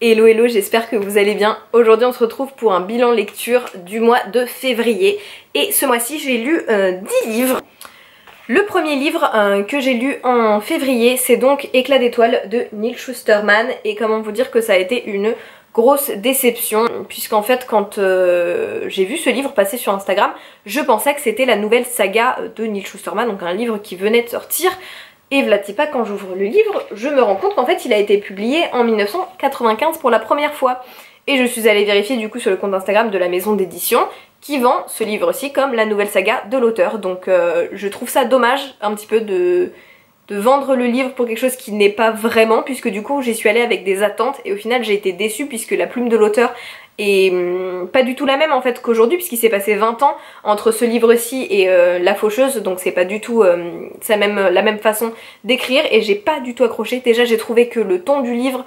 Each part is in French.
Hello hello, j'espère que vous allez bien. Aujourd'hui on se retrouve pour un bilan lecture du mois de février. Et ce mois-ci j'ai lu 10 livres. Le premier livre que j'ai lu en février, c'est donc Éclat d'étoiles de Neal Shusterman. Et comment vous dire que ça a été une grosse déception, puisqu'en fait quand j'ai vu ce livre passer sur Instagram, je pensais que c'était la nouvelle saga de Neal Shusterman, donc un livre qui venait de sortir. Et v'là-t-il pas, quand j'ouvre le livre, je me rends compte qu'en fait il a été publié en 1995 pour la première fois. Et je suis allée vérifier du coup sur le compte Instagram de la maison d'édition qui vend ce livre-ci comme la nouvelle saga de l'auteur. Donc je trouve ça dommage un petit peu de vendre le livre pour quelque chose qui n'est pas vraiment, puisque du coup j'y suis allée avec des attentes et au final j'ai été déçue puisque la plume de l'auteur est pas du tout la même en fait qu'aujourd'hui, puisqu'il s'est passé 20 ans entre ce livre-ci et La Faucheuse, donc c'est pas du tout la même façon d'écrire et j'ai pas du tout accroché. Déjà j'ai trouvé que le ton du livre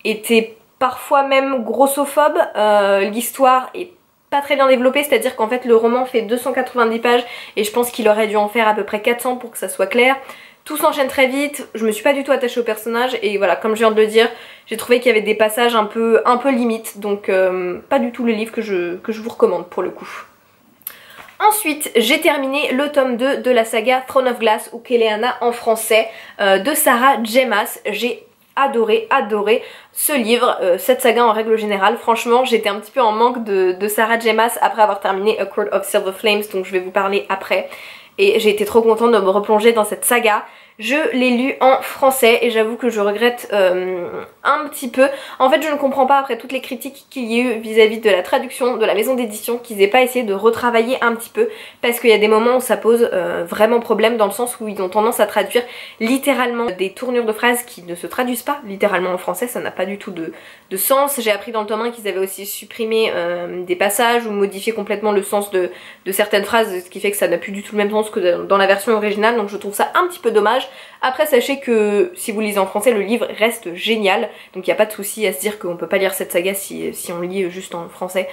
était parfois même grossophobe, l'histoire est pas très bien développée, c'est-à-dire qu'en fait le roman fait 290 pages et je pense qu'il aurait dû en faire à peu près 400 pour que ça soit clair. Tout s'enchaîne très vite, je me suis pas du tout attachée au personnage et voilà, comme je viens de le dire, j'ai trouvé qu'il y avait des passages un peu limites, donc pas du tout le livre que je vous recommande pour le coup. Ensuite, j'ai terminé le tome 2 de la saga Throne of Glass, ou Keleana en français, de Sarah J. Maas. J'ai adoré ce livre, cette saga en règle générale. Franchement, j'étais un petit peu en manque de Sarah J. Maas après avoir terminé A Court of Silver Flames, donc je vais vous parler après. Et j'ai été trop contente de me replonger dans cette saga. Je l'ai lu en français et j'avoue que je regrette un petit peu. En fait je ne comprends pas, après toutes les critiques qu'il y a eu vis-à-vis de la traduction de la maison d'édition, qu'ils aient pas essayé de retravailler un petit peu, parce qu'il y a des moments où ça pose vraiment problème, dans le sens où ils ont tendance à traduire littéralement des tournures de phrases qui ne se traduisent pas littéralement en français, ça n'a pas du tout de sens. J'ai appris dans le tome 1 qu'ils avaient aussi supprimé des passages ou modifié complètement le sens de certaines phrases, ce qui fait que ça n'a plus du tout le même sens que dans la version originale, donc je trouve ça un petit peu dommage. Après sachez que si vous lisez en français, le livre reste génial, donc il n'y a pas de souci à se dire qu'on peut pas lire cette saga si on lit juste en français.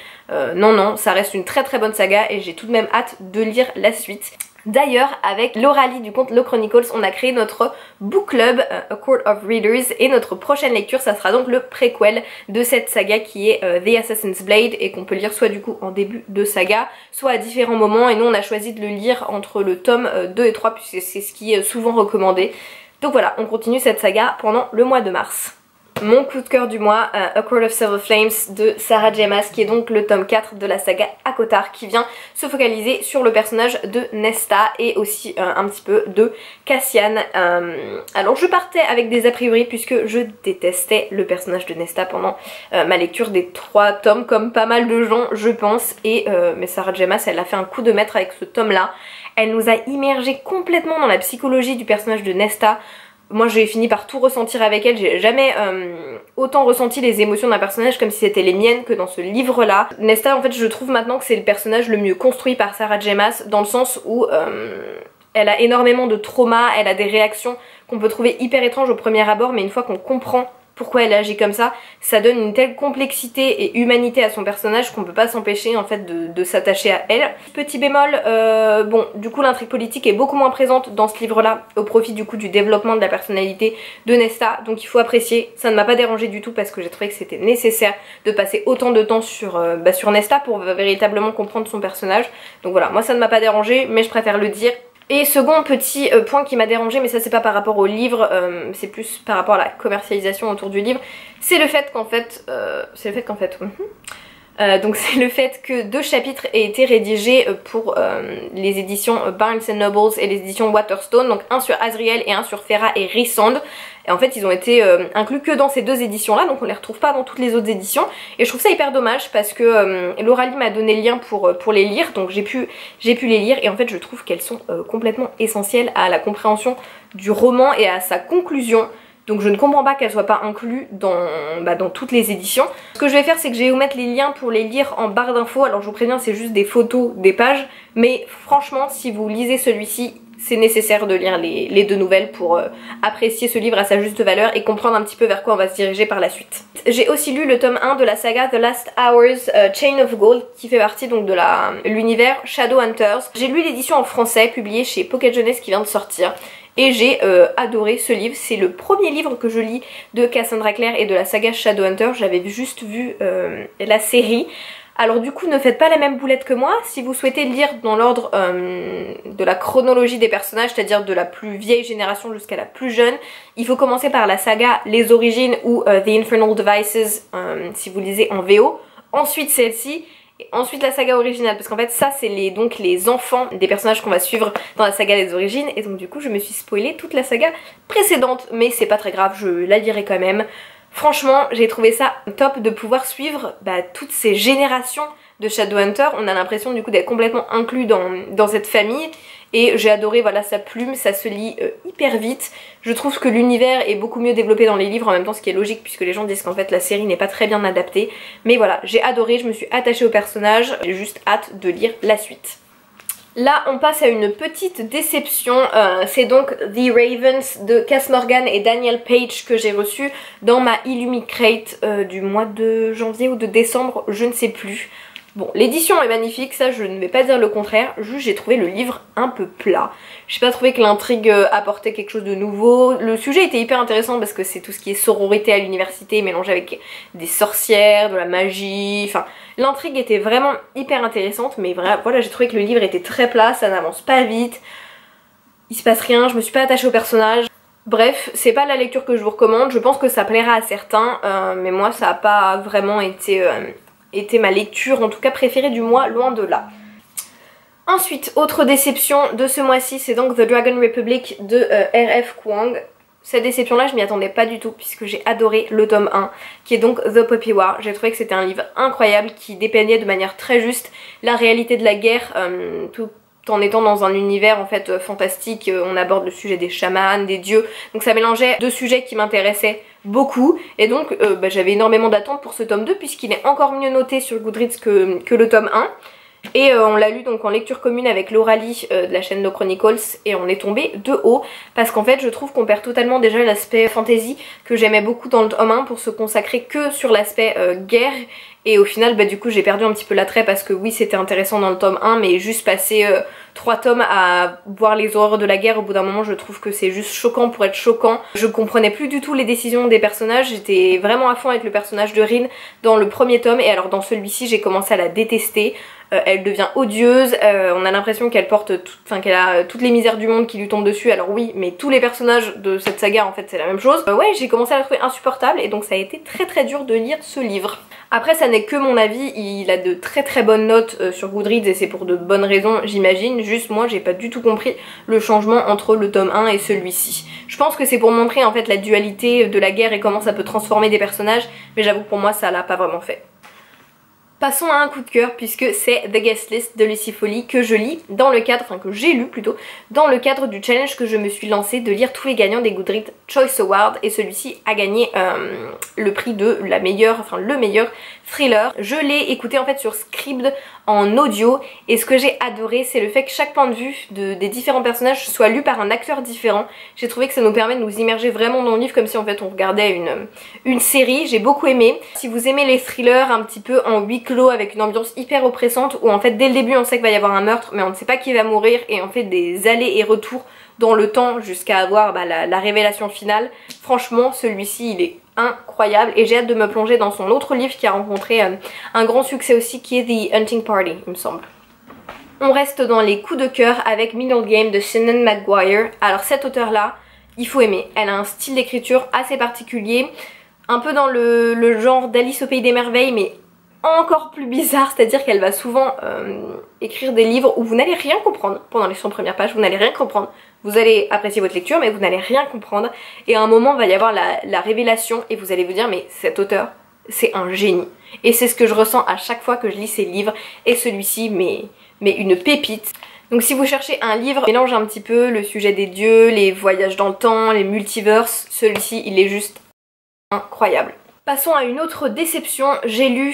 Non, ça reste une très très bonne saga et j'ai tout de même hâte de lire la suite. D'ailleurs, avec Lauralie du compte Lo Chronicles, on a créé notre book club A Court of Readers et notre prochaine lecture, ça sera donc le préquel de cette saga qui est The Assassin's Blade et qu'on peut lire soit du coup en début de saga, soit à différents moments, et nous on a choisi de le lire entre le tome 2 et 3 puisque c'est ce qui est souvent recommandé. Donc voilà, on continue cette saga pendant le mois de mars. Mon coup de cœur du mois, A Court of Silver Flames de Sarah J. Maas, qui est donc le tome 4 de la saga ACOTAR, qui vient se focaliser sur le personnage de Nesta et aussi un petit peu de Cassian. Alors je partais avec des a priori puisque je détestais le personnage de Nesta pendant ma lecture des 3 tomes, comme pas mal de gens je pense, mais Sarah J. Maas elle a fait un coup de maître avec ce tome là. Elle nous a immergé complètement dans la psychologie du personnage de Nesta. Moi j'ai fini par tout ressentir avec elle, j'ai jamais autant ressenti les émotions d'un personnage comme si c'était les miennes que dans ce livre là. Nesta en fait je trouve maintenant que c'est le personnage le mieux construit par Sarah J. Maas, dans le sens où elle a énormément de traumas, elle a des réactions qu'on peut trouver hyper étranges au premier abord, mais une fois qu'on comprend pourquoi elle agit comme ça, ça donne une telle complexité et humanité à son personnage qu'on peut pas s'empêcher en fait de s'attacher à elle. Petit bémol, bon du coup l'intrigue politique est beaucoup moins présente dans ce livre là, au profit du coup du développement de la personnalité de Nesta, donc il faut apprécier. Ça ne m'a pas dérangé du tout parce que j'ai trouvé que c'était nécessaire de passer autant de temps sur Nesta pour véritablement comprendre son personnage. Donc voilà, moi ça ne m'a pas dérangé, mais je préfère le dire. Et second petit point qui m'a dérangé, mais ça c'est pas par rapport au livre, c'est plus par rapport à la commercialisation autour du livre, c'est le fait qu'en fait, donc c'est le fait que 2 chapitres aient été rédigés pour les éditions Barnes & Noble et les éditions Waterstone, donc un sur Azriel et un sur Feyre et Rhysand. Et en fait ils ont été inclus que dans ces 2 éditions là, donc on les retrouve pas dans toutes les autres éditions. Et je trouve ça hyper dommage parce que Lauralie m'a donné le lien pour les lire, donc j'ai pu les lire et en fait je trouve qu'elles sont complètement essentielles à la compréhension du roman et à sa conclusion. Donc je ne comprends pas qu'elle soit pas inclue dans toutes les éditions. Ce que je vais faire c'est que je vais vous mettre les liens pour les lire en barre d'infos. Alors je vous préviens, c'est juste des photos des pages, mais franchement si vous lisez celui-ci, c'est nécessaire de lire les 2 nouvelles pour apprécier ce livre à sa juste valeur et comprendre un petit peu vers quoi on va se diriger par la suite. J'ai aussi lu le tome 1 de la saga The Last Hours Chain of Gold, qui fait partie donc de l'univers Shadowhunters. J'ai lu l'édition en français publiée chez Pocket Jeunesse qui vient de sortir. et j'ai adoré ce livre. C'est le premier livre que je lis de Cassandra Clare et de la saga Shadowhunter. J'avais juste vu la série. Alors du coup ne faites pas la même boulette que moi, si vous souhaitez lire dans l'ordre de la chronologie des personnages, c'est-à-dire de la plus vieille génération jusqu'à la plus jeune, il faut commencer par la saga Les Origines ou The Infernal Devices si vous lisez en VO, ensuite celle-ci, et ensuite la saga originale, parce qu'en fait ça c'est donc les enfants des personnages qu'on va suivre dans la saga Les Origines, et donc du coup je me suis spoilé toute la saga précédente, mais c'est pas très grave, je la lirai quand même. Franchement, j'ai trouvé ça top de pouvoir suivre toutes ces générations de Shadowhunter. On a l'impression du coup d'être complètement inclus dans cette famille. Et j'ai adoré voilà, sa plume, ça se lit hyper vite. Je trouve que l'univers est beaucoup mieux développé dans les livres en même temps, ce qui est logique puisque les gens disent qu'en fait la série n'est pas très bien adaptée. Mais voilà, j'ai adoré, je me suis attachée au personnage, j'ai juste hâte de lire la suite. Là on passe à une petite déception, c'est donc The Ravens de Cass Morgan et Daniel Page que j'ai reçu dans ma Illumicrate du mois de janvier ou de décembre, je ne sais plus. Bon, l'édition est magnifique, ça je ne vais pas dire le contraire, juste j'ai trouvé le livre un peu plat. J'ai pas trouvé que l'intrigue apportait quelque chose de nouveau. Le sujet était hyper intéressant parce que c'est tout ce qui est sororité à l'université mélangé avec des sorcières, de la magie, enfin l'intrigue était vraiment hyper intéressante, mais voilà, j'ai trouvé que le livre était très plat, ça n'avance pas vite, il se passe rien, je me suis pas attachée au personnage. Bref, c'est pas la lecture que je vous recommande, je pense que ça plaira à certains, mais moi ça a pas vraiment été ma lecture, en tout cas préférée du mois, loin de là. Ensuite, autre déception de ce mois-ci, c'est donc The Dragon Republic de R.F. Kuang. Cette déception-là, je m'y attendais pas du tout puisque j'ai adoré le tome 1 qui est donc The Poppy War. J'ai trouvé que c'était un livre incroyable qui dépeignait de manière très juste la réalité de la guerre tout en étant dans un univers en fait fantastique. On aborde le sujet des chamans, des dieux, donc ça mélangeait deux sujets qui m'intéressaient beaucoup et donc j'avais énormément d'attentes pour ce tome 2 puisqu'il est encore mieux noté sur Goodreads que le tome 1. Et on l'a lu donc en lecture commune avec Lauralie de la chaîne No Chronicles et on est tombé de haut parce qu'en fait je trouve qu'on perd totalement déjà l'aspect fantasy que j'aimais beaucoup dans le tome 1 pour se consacrer que sur l'aspect guerre. Et au final du coup j'ai perdu un petit peu l'attrait parce que oui c'était intéressant dans le tome 1 mais juste passer 3 tomes à voir les horreurs de la guerre, au bout d'un moment je trouve que c'est juste choquant pour être choquant. Je comprenais plus du tout les décisions des personnages, j'étais vraiment à fond avec le personnage de Rin dans le premier tome et alors dans celui-ci j'ai commencé à la détester. Elle devient odieuse, on a l'impression qu'elle porte qu'elle a toutes les misères du monde qui lui tombent dessus, alors oui mais tous les personnages de cette saga en fait c'est la même chose. Ouais, j'ai commencé à la trouver insupportable et donc ça a été très dur de lire ce livre. Après ça n'est que mon avis, il a de très bonnes notes sur Goodreads et c'est pour de bonnes raisons j'imagine, juste moi j'ai pas du tout compris le changement entre le tome 1 et celui-ci. Je pense que c'est pour montrer en fait la dualité de la guerre et comment ça peut transformer des personnages, mais j'avoue que pour moi ça l'a pas vraiment fait. Passons à un coup de cœur puisque c'est The Guest List de Lucy Foley que je lis dans le cadre, que j'ai lu plutôt, dans le cadre du challenge que je me suis lancé de lire tous les gagnants des Goodreads Choice Awards et celui-ci a gagné le prix de le meilleur thriller. Je l'ai écouté en fait sur Scribd en audio et ce que j'ai adoré c'est le fait que chaque point de vue des différents personnages soit lu par un acteur différent. J'ai trouvé que ça nous permet de nous immerger vraiment dans le livre comme si en fait on regardait une série, j'ai beaucoup aimé. Si vous aimez les thrillers un petit peu en huis clos avec une ambiance hyper oppressante où en fait dès le début on sait qu'il va y avoir un meurtre mais on ne sait pas qui va mourir et on fait des allers et retours dans le temps jusqu'à avoir la révélation finale, franchement celui-ci il est incroyable et j'ai hâte de me plonger dans son autre livre qui a rencontré un grand succès aussi qui est The Hunting Party il me semble. On reste dans les coups de cœur avec Middle Game de Shannon Maguire. Alors cette auteure là il faut aimer, elle a un style d'écriture assez particulier, un peu dans le genre d'Alice au Pays des Merveilles mais encore plus bizarre, c'est-à-dire qu'elle va souvent écrire des livres où vous n'allez rien comprendre pendant les 100 premières pages, vous n'allez rien comprendre. Vous allez apprécier votre lecture mais vous n'allez rien comprendre et à un moment il va y avoir la révélation et vous allez vous dire mais cet auteur c'est un génie. Et c'est ce que je ressens à chaque fois que je lis ces livres et celui-ci mais une pépite. Donc si vous cherchez un livre qui mélange un petit peu le sujet des dieux, les voyages dans le temps, les multiverses, celui-ci il est juste incroyable. Passons à une autre déception, j'ai lu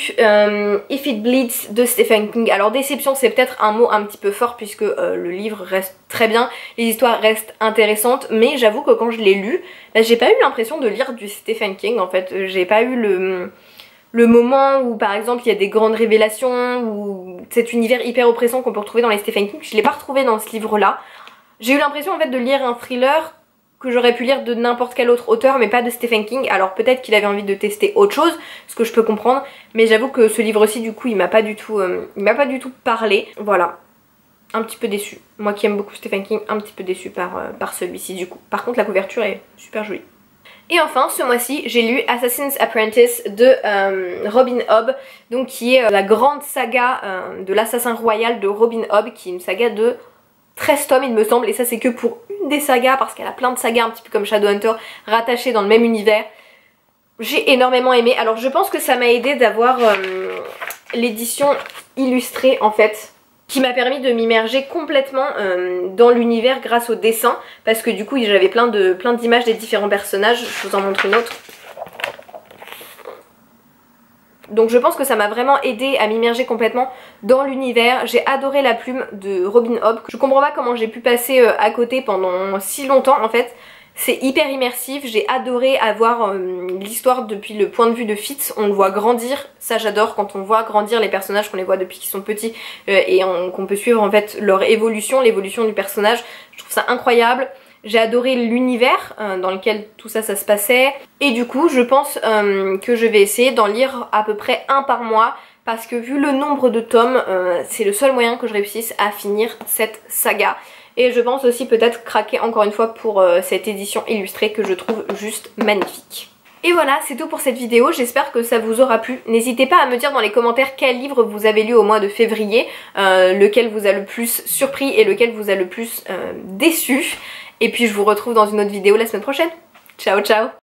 If It Bleeds de Stephen King. Alors déception c'est peut-être un mot un petit peu fort puisque le livre reste très bien, les histoires restent intéressantes, mais j'avoue que quand je l'ai lu, j'ai pas eu l'impression de lire du Stephen King en fait. J'ai pas eu le moment où par exemple il y a des grandes révélations ou cet univers hyper oppressant qu'on peut retrouver dans les Stephen King, je l'ai pas retrouvé dans ce livre là. J'ai eu l'impression en fait de lire un thriller que j'aurais pu lire de n'importe quel autre auteur mais pas de Stephen King. Alors peut-être qu'il avait envie de tester autre chose, ce que je peux comprendre, mais j'avoue que ce livre-ci du coup il m'a pas du tout parlé. Voilà, un petit peu déçue. Moi qui aime beaucoup Stephen King, un petit peu déçue par celui-ci du coup. Par contre la couverture est super jolie. Et enfin, ce mois-ci, j'ai lu Assassin's Apprentice de Robin Hobb, donc qui est la grande saga de l'assassin royal de Robin Hobb, qui est une saga de 13 tomes il me semble, et ça c'est que pour une des sagas, parce qu'elle a plein de sagas un petit peu comme Shadowhunter, rattachées dans le même univers. J'ai énormément aimé. Alors je pense que ça m'a aidé d'avoir l'édition illustrée en fait, qui m'a permis de m'immerger complètement dans l'univers grâce au dessin, parce que du coup j'avais plein d'images des différents personnages. Je vous en montre une autre. Donc je pense que ça m'a vraiment aidé à m'immerger complètement dans l'univers. J'ai adoré la plume de Robin Hobb. Je comprends pas comment j'ai pu passer à côté pendant si longtemps en fait. C'est hyper immersif, j'ai adoré avoir l'histoire depuis le point de vue de Fitz, on le voit grandir, ça j'adore quand on voit grandir les personnages, qu'on les voit depuis qu'ils sont petits et qu'on peut suivre en fait leur évolution, l'évolution du personnage, je trouve ça incroyable. J'ai adoré l'univers dans lequel tout ça se passait et du coup je pense que je vais essayer d'en lire à peu près un par mois parce que vu le nombre de tomes, c'est le seul moyen que je réussisse à finir cette saga. Et je pense aussi peut-être craquer encore une fois pour cette édition illustrée que je trouve juste magnifique. Et voilà, c'est tout pour cette vidéo, j'espère que ça vous aura plu. N'hésitez pas à me dire dans les commentaires quel livre vous avez lu au mois de février, lequel vous a le plus surpris et lequel vous a le plus déçu. Et puis je vous retrouve dans une autre vidéo la semaine prochaine. Ciao ciao!